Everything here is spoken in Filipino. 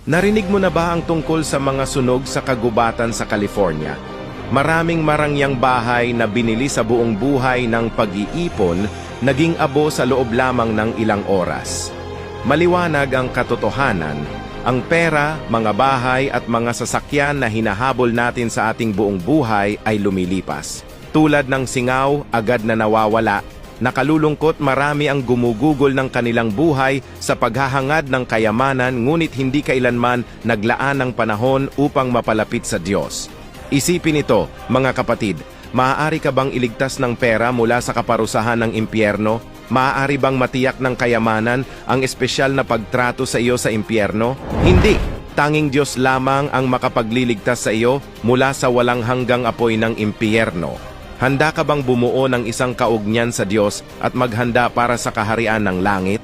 Narinig mo na ba ang tungkol sa mga sunog sa kagubatan sa California? Maraming marangyang bahay na binili sa buong buhay ng pag-iipon, naging abo sa loob lamang ng ilang oras. Maliwanag ang katotohanan, ang pera, mga bahay at mga sasakyan na hinahabol natin sa ating buong buhay ay lumilipas. Tulad ng singaw, agad na nawawala. Nakalulungkot, marami ang gumugugol ng kanilang buhay sa paghahangad ng kayamanan, ngunit hindi kailanman naglaan ng panahon upang mapalapit sa Diyos. Isipin ito, mga kapatid, maaari ka bang iligtas ng pera mula sa kaparusahan ng impyerno? Maaari bang matiyak ng kayamanan ang espesyal na pagtrato sa iyo sa impyerno? Hindi! Tanging Diyos lamang ang makapagliligtas sa iyo mula sa walang hanggang apoy ng impyerno. Handa ka bang bumuo ng isang kaugnayan sa Diyos at maghanda para sa kaharian ng langit?